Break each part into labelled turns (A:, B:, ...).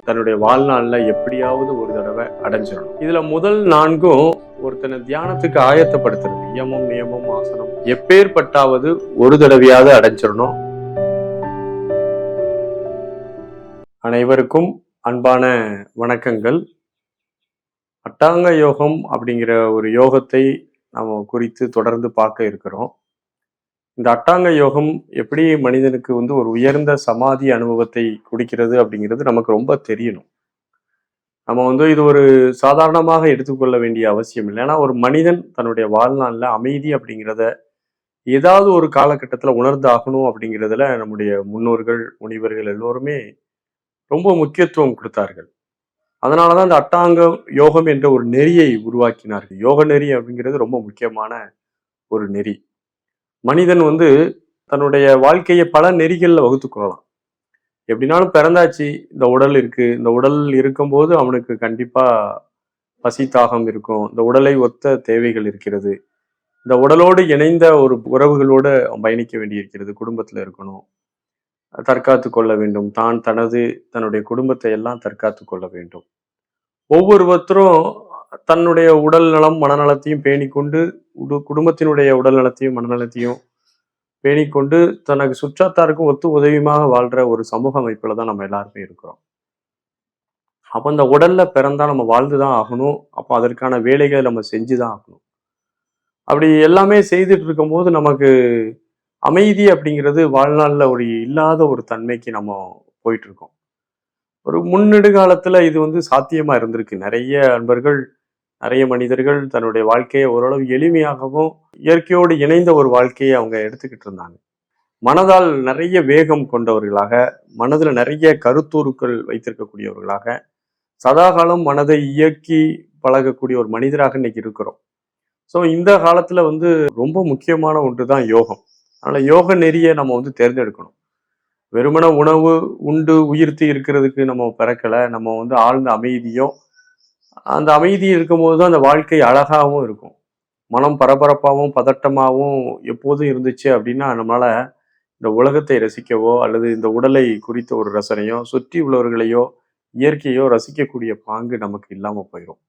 A: தன்னுடைய வாழ்நாள்ல எப்படியாவது ஒரு தடவை அடைஞ்சிடணும். இதுல முதல் 4ம் ஒருத்தனை தியானத்துக்கு ஆயத்தப்படுத்துறது. யமம், நியமம், ஆசனம் எப்பேற்பட்டாவது ஒரு தடவையாவது அடைஞ்சிடணும். அனைவருக்கும் அன்பான வணக்கங்கள். அட்டாங்க யோகம் அப்படிங்கிற ஒரு யோகத்தை நம்ம குறித்து தொடர்ந்து பார்க்க இருக்கிறோம். இந்த அட்டாங்க யோகம் எப்படி மனிதனுக்கு ஒரு உயர்ந்த சமாதி அனுபவத்தை கொடுக்கிறது அப்படிங்கிறது நமக்கு ரொம்ப தெரியணும். நம்ம இது ஒரு சாதாரணமாக எடுத்துக்கொள்ள வேண்டிய அவசியம் இல்லை. ஏன்னா ஒரு மனிதன் தன்னுடைய வாழ்நாளில் அமைதி அப்படிங்கிறத ஏதாவது ஒரு காலகட்டத்தில் உணர்ந்து ஆகணும் அப்படிங்கிறதுல நம்முடைய முன்னோர்கள் முனிவர்கள் எல்லோருமே ரொம்ப முக்கியத்துவம் கொடுத்தார்கள். அதனாலதான் இந்த அட்டாங்க யோகம் என்ற ஒரு நெறியை உருவாக்கினார்கள். யோக நெறி அப்படிங்கிறது ரொம்ப முக்கியமான ஒரு நெறி. மனிதன் தன்னுடைய வாழ்க்கையை பல நெறிகளில் வகுத்து கொள்ளலாம். எப்படினாலும் பிறந்தாச்சு, இந்த உடல் இருக்கு, இந்த உடல் இருக்கும்போது அவனுக்கு கண்டிப்பா பசி தாகம் இருக்கும், இந்த உடலை ஒத்த தேவைகள் இருக்கிறது, இந்த உடலோடு இணைந்த ஒரு உறவுகளோடு அவன் பயணிக்க வேண்டியிருக்கிறது, குடும்பத்துல இருக்கணும், தற்காத்து கொள்ள வேண்டும், தன்னுடைய குடும்பத்தை எல்லாம் தற்காத்து கொள்ள வேண்டும். ஒவ்வொருத்தரும் தன்னுடைய உடல் நலம் மனநலத்தையும் பேணிக்கொண்டு குடும்பத்தினுடைய உடல் நலத்தையும் மனநலத்தையும் பேணிக்கொண்டு தனக்கு சுற்றத்தாருக்கும் ஒத்து உதவியுமாக வாழ்ற ஒரு சமூக அமைப்புல தான் நம்ம எல்லாருமே இருக்கிறோம். அப்போ அந்த உடல்ல பிறந்தா நம்ம வாழ்ந்துதான் ஆகணும். அப்போ அதற்கான வேலைகளை நம்ம செஞ்சுதான் ஆகணும். அப்படி எல்லாமே செய்துட்டு இருக்கும் போது நமக்கு அமைதி அப்படிங்கிறது வாழ்நாள்ல ஒரு இல்லாத ஒரு தன்மைக்கு நம்ம போயிட்டு இருக்கோம். ஒரு முன்னெடுகாலத்துல இது சாத்தியமா இருந்திருக்கு. நிறைய அன்பர்கள், நிறைய மனிதர்கள் தன்னுடைய வாழ்க்கையை ஓரளவு எளிமையாகவும் இயற்கையோடு இணைந்த ஒரு வாழ்க்கையை அவங்க எடுத்துக்கிட்டு இருந்தாங்க. மனதால் நிறைய வேகம் கொண்டவர்களாக, மனதில் நிறைய கருத்தூருக்கள் வைத்திருக்கக்கூடியவர்களாக, சதாகாலம் மனதை இயக்கி பழகக்கூடிய ஒரு மனிதராக இன்னைக்கு இருக்கிறோம். ஸோ இந்த காலத்துல ரொம்ப முக்கியமான ஒன்று தான் யோகம். அதனால யோக நெறியை நம்ம தேர்ந்தெடுக்கணும். வெறுமன உணவு உண்டு உயிர்த்து இருக்கிறதுக்கு நம்ம பிறக்கலை. நம்ம ஆழ்ந்த அமைதியும், அந்த அமைதி இருக்கும்போது தான் அந்த வாழ்க்கை அழகாகவும் இருக்கும். மனம் பரபரப்பாகவும் பதட்டமாகவும் எப்போதும் இருந்துச்சு அப்படின்னா நம்மளால இந்த உலகத்தை ரசிக்கவோ அல்லது இந்த உடலை குறித்த ஒரு ரசனையோ சுற்றி உள்ளவர்களையோ இயற்கையோ ரசிக்கக்கூடிய பாங்கு நமக்கு இல்லாமல் போயிடும்.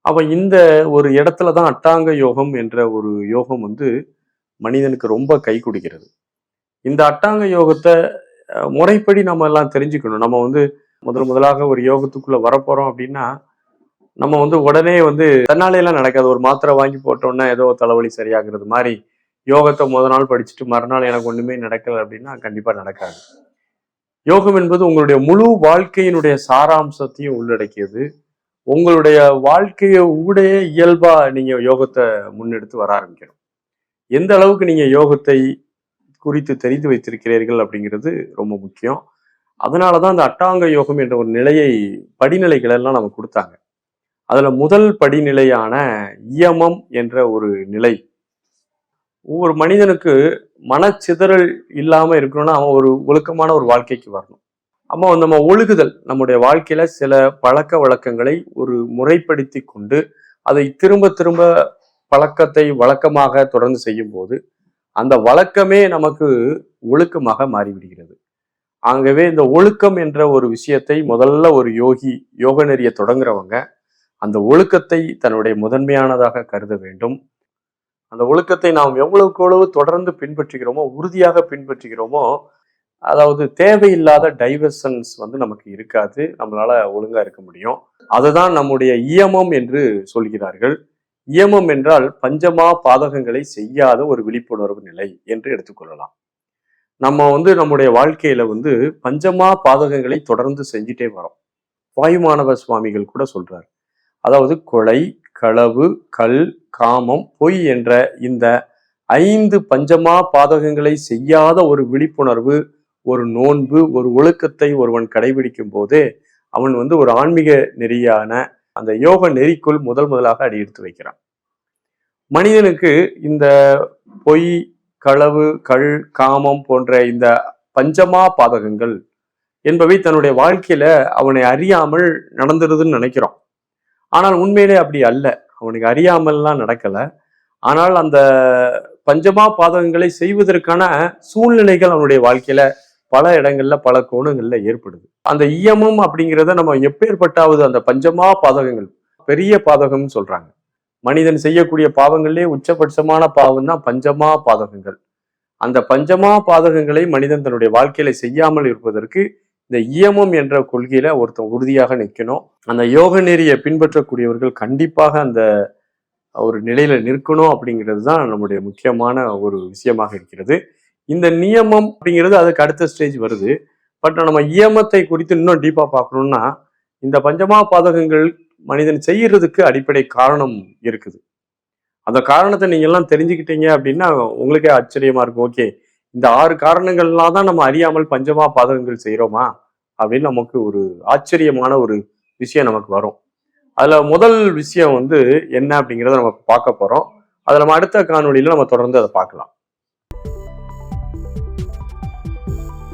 A: அப்போ இந்த ஒரு இடத்துல தான் அட்டாங்க யோகம் என்ற ஒரு யோகம் மனிதனுக்கு ரொம்ப கை கொடுக்கிறது. இந்த அட்டாங்க யோகத்தை முறைப்படி நம்ம எல்லாம் தெரிஞ்சுக்கணும். நம்ம முதலாக ஒரு யோகத்துக்குள்ள வரப்போறோம் அப்படின்னா நம்ம உடனே தன்னாலையெல்லாம் நடக்காது. ஒரு மாத்திரை வாங்கி போட்டோன்னா ஏதோ தலைவலி சரியாகிறது மாதிரி யோகத்தை நாள் படிச்சுட்டு மறுநாள் எனக்கு ஒண்ணுமே நடக்கலை அப்படின்னா கண்டிப்பா நடக்காது. யோகம் என்பது உங்களுடைய முழு வாழ்க்கையினுடைய சாராம்சத்தையும் உள்ளடக்கியது. உங்களுடைய வாழ்க்கையை உடைய இயல்பா நீங்க யோகத்தை முன்னெடுத்து வர ஆரம்பிக்கணும். எந்த அளவுக்கு நீங்க யோகத்தை குறித்து தெரிந்து வைத்திருக்கிறீர்கள் அப்படிங்கிறது ரொம்ப முக்கியம். அதனாலதான் அந்த அட்டாங்க யோகம் என்ற ஒரு நிலையை, படிநிலைகள் எல்லாம் நமக்கு கொடுத்தாங்க. அதுல முதல் படிநிலையான இயமம் என்ற ஒரு நிலை. ஒவ்வொரு மனிதனுக்கு மனச்சிதறல் இல்லாம இருக்கணும்னா அவன் ஒரு ஒழுக்கமான ஒரு வாழ்க்கைக்கு வரணும். அப்போ நம்ம ஒழுகுதல், நம்முடைய வாழ்க்கையில சில பழக்க வழக்கங்களை ஒரு முறைப்படுத்தி கொண்டு அதை திரும்ப திரும்ப பழக்கத்தை வழக்கமாக தொடர்ந்து செய்யும் போது அந்த வழக்கமே நமக்கு ஒழுக்கமாக மாறிவிடுகிறது. ஆகவே இந்த ஒழுக்கம் என்ற ஒரு விஷயத்தை முதல்ல ஒரு யோக நெறிய தொடங்குறவங்க அந்த ஒழுக்கத்தை தன்னுடைய முதன்மையானதாக கருத வேண்டும். அந்த ஒழுக்கத்தை நாம் எவ்வளவுக்கு எவ்வளவு தொடர்ந்து பின்பற்றுகிறோமோ, உறுதியாக பின்பற்றுகிறோமோ, அதாவது தேவையில்லாத டைவர்ஷன்ஸ் நமக்கு இருக்காது. நம்மளால ஒழுங்கா இருக்க முடியும். அதுதான் நம்முடைய இயமம் என்று சொல்கிறார்கள். இயமம் என்றால் பஞ்சமா பாதகங்களை செய்யாத ஒரு விழிப்புணர்வு நிலை என்று எடுத்துக்கொள்ளலாம். நம்ம நம்முடைய வாழ்க்கையில பஞ்சமா பாதகங்களை தொடர்ந்து செஞ்சுட்டே வரோம். வாயுமானவ சுவாமிகள் கூட சொல்றார். அதாவது கொலை, களவு, கல், காமம், பொய் என்ற இந்த 5 பஞ்சமா பாதகங்களை செய்யாத ஒரு விழிப்புணர்வு, ஒரு நோன்பு, ஒரு ஒழுக்கத்தை ஒருவன் கடைபிடிக்கும் போதே அவன் ஒரு ஆன்மீக நெறியான அந்த யோக நெறிக்குள் முதலாக அடி எடுத்து வைக்கிறான். மனிதனுக்கு இந்த பொய், களவு, கள், காமம் போன்ற இந்த பஞ்சமா பாதகங்கள் என்பவை தன்னுடைய வாழ்க்கையில அவனை அறியாமல் நடந்துருதுன்னு நினைக்கிறான். ஆனால் உண்மையிலே அப்படி அல்ல. அவனுக்கு அறியாமல்லாம் நடக்கல. ஆனால் அந்த பஞ்சமா பாதகங்களை செய்வதற்கான சூழ்நிலைகள் அவனுடைய வாழ்க்கையில பல இடங்கள்ல பல கோணங்கள்ல ஏற்படுது. அந்த இயமம் அப்படிங்கிறத நம்ம எப்பேற்பட்டாவது அந்த பஞ்சமா பாதகங்கள், பெரிய பாதகம்னு சொல்றாங்க. மனிதன் செய்யக்கூடிய பாவங்களிலே உச்சபட்சமான பாவம் தான் பஞ்சமா பாதகங்கள். அந்த பஞ்சமா பாதகங்களை மனிதன் தன்னுடைய வாழ்க்கையில செய்யாமல் இருப்பதற்கு இந்த இயமம் என்ற கொள்கையில ஒருத்தன் உறுதியாக நிற்கணும். அந்த யோக நெறியை பின்பற்றக்கூடியவர்கள் கண்டிப்பாக அந்த ஒரு நிலையில நிற்கணும் அப்படிங்கிறது தான் நம்முடைய முக்கியமான ஒரு விஷயமாக இருக்கிறது. இந்த நியமம் அப்படிங்கிறது அதுக்கு அடுத்த ஸ்டேஜ் வருது. பட் நம்ம இயமத்தை குறித்து இன்னும் டீப்பா பார்க்கணும்னா, இந்த பஞ்சமா பாதகங்கள் மனிதன் செய்யறதுக்கு அடிப்படை காரணம் இருக்குது. அந்த காரணத்தை நீங்க எல்லாம் தெரிஞ்சுக்கிட்டீங்க அப்படின்னா உங்களுக்கே ஆச்சரியமா இருக்கும். ஓகே, இந்த 6 காரணங்கள்லாம் தான் நம்ம அறியாமல் பஞ்சமா பாதகங்கள் செய்யறோமா அப்படின்னு நமக்கு ஒரு ஆச்சரியமான ஒரு விஷயம் நமக்கு வரும். அதுல முதல் விஷயம் என்ன அப்படிங்கிறத நம்ம பார்க்க போறோம். அதை நம்ம அடுத்த காணொளியில நம்ம தொடர்ந்து அதை பார்க்கலாம்.